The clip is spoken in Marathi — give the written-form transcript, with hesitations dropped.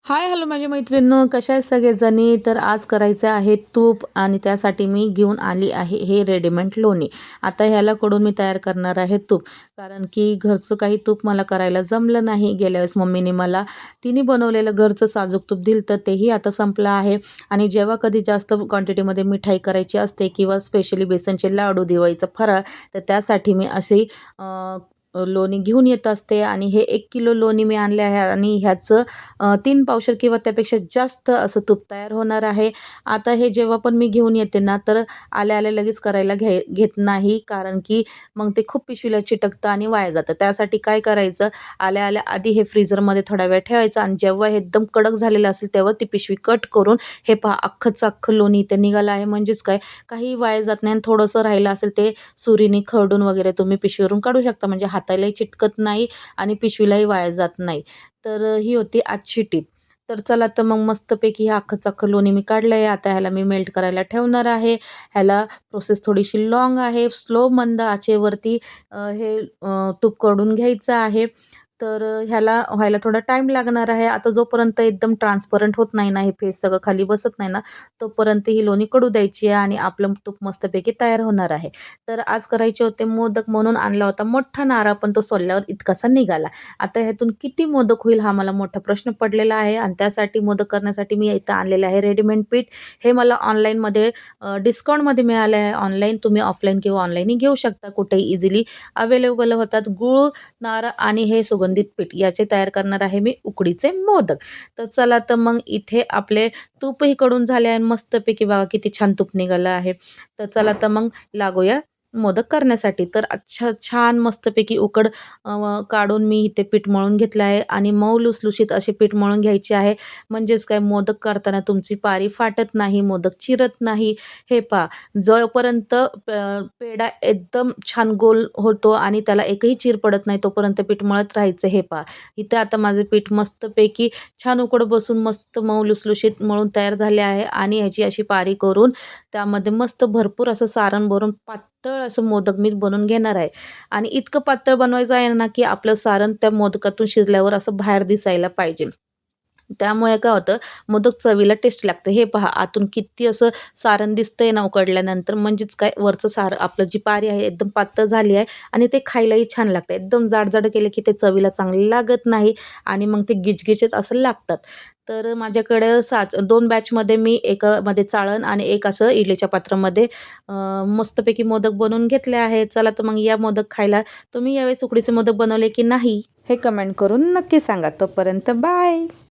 हाय हॅलो माझ्या मैत्रिणींनो, कशा आहेत सगळेजणी. तर आज करायचं आहे तूप आणि त्यासाठी मी घेऊन आली आहे हे रेडीमेड लोणी. आता ह्याला कडून मी तयार करणार आहे तूप, कारण की घरचं काही तूप मला करायला जमलं नाही. गेल्या वेळेस मम्मीने मला तिने बनवलेलं घरचं साजूक तूप दिलं, तर तेही आता संपलं आहे. आणि जेव्हा कधी जास्त क्वांटिटीमध्ये मिठाई करायची असते किंवा स्पेशली बेसनचे लाडू, दिवाळीचा फराळ, तर त्यासाठी मी अशी लोणी घेऊन येत असते. आणि हे 1 किलो लोणी मी आणले आहे आणि ह्याचं 3 पावशेर किंवा त्यापेक्षा जास्त असं तूप तयार होणार आहे. आता हे जेव्हा पण मी घेऊन येते ना, तर आल्या-आल्या लगेच करायला घेत नाही, कारण की मग ते खूप पिशवीला चिटकतं आणि वाया जातं. त्यासाठी काय करायचं, आल्या-आल्या आधी हे फ्रीझरमध्ये थोडा वेळ ठेवायचं आणि जेव्हा हे एकदम कडक झालेलं असेल, तेव्हा ती पिशवी कट करून हे पहा अख्खंचं अख्खं लोणी इथे निघालं आहे. म्हणजेच काय, काही वाया जात नाही आणि थोडंसं राहिलं असेल ते सुरीने खरडून वगैरे तुम्ही पिशवीवरून काढू शकता. म्हणजे हातालाही चिटकत नाही आणि पिशवीलाही वाया जात नाही. तर ही होती आजची टिप. तर चला, तर मग मस्तपैकी हे अख्खंचं अख्खं लोणी मी काढलं आहे. आता ह्याला मी मेल्ट करायला ठेवणार आहे. ह्याला प्रोसेस थोडीशी लाँग आहे. स्लो मंद आचेवरती हे तूप काढून घ्यायचं आहे. तर ह्याला व्हायला थोडा टाईम लागणार आहे. आता जोपर्यंत एकदम ट्रान्सपरंट होत नाही ना, हे फेस सगळं खाली बसत नाही ना, तोपर्यंत ही लोणी कडू द्यायची आहे आणि आपलं तूप मस्तपैकी तयार होणार आहे. तर आज करायचे होते मोदक, म्हणून आणला होता मोठा नारळ, पण तो सोलल्यावर इतकासा निघाला. आता ह्यातून किती मोदक होईल हा मला मोठा प्रश्न पडलेला आहे. आणि त्यासाठी मोदक करण्यासाठी मी इथं आणलेलं आहे रेडीमेड पीठ. हे मला ऑनलाईनमध्ये डिस्काउंटमध्ये मिळालं आहे. ऑनलाईन तुम्ही ऑफलाईन किंवा ऑनलाईनही घेऊ शकता, कुठेही इझिली अवेलेबल होतात. गूळ, नारळ आणि हे सुगंधित पीठ याचे तयार करणार आहे मी उकडीचे मोदक. तर चला, तर मग इथे आपले तूपही कडून झाले आहे. मस्तपैकी बघा किती छान तूप निघालं आहे. तर चला, तर मग लागूया मोदक करण्यासाठी. तर अच्छा छान मस्तपैकी उकड काढून मी इथे पीठ मळून घेतलं आहे आणि मऊ लुसलुशीत असे पीठ मळून घ्यायचे आहे. म्हणजेच काय, मोदक करताना तुमची पारी फाटत नाही, मोदक चिरत नाही. हे पहा, जोपर्यंत पेढा एकदम छान गोल होतो आणि त्याला एकही चीर पडत नाही, तोपर्यंत पीठ मळत राहायचं. हे पहा, इथे आता माझे पीठ मस्तपैकी छान उकड बसून मस्त मऊ लुसलुशीत मळून तयार झाले आहे. आणि ह्याची अशी पारी करून त्यामध्ये मस्त भरपूर असं सारण भरून पातळ असं मोदक मी बनवून घेणार आहे. आणि इतकं पातळ बनवायचं आहे ना, की आपलं सारण त्या मोदकातून शिजल्यावर असं बाहेर दिसायला पाहिजे. त्यामुळे काय होतं, मोदक चवीला टेस्टी लागतं. हे पहा, आतून किती असं सारण दिसतंय ना उकडल्यानंतर. म्हणजेच काय, वरचं आपलं जी पारी आहे एकदम पातळ झाली आहे आणि ते खायलाही छान लागतं. एकदम जाड केलं की ते चवीला चांगले लागत नाही आणि मग ते गिचगिचीत असं लागतात. तर माझ्याकडे 2 बॅचमध्ये मी एकामध्ये चाळण आणि एक असं इडलीच्या पात्रामध्ये मस्तपैकी मोदक बनवून घेतले आहे. चला, तर मग या मोदक खायला. तुम्ही यावेळेस उकडीचे मोदक बनवले की नाही, हे कमेंट करून नक्की सांगा. तोपर्यंत बाय.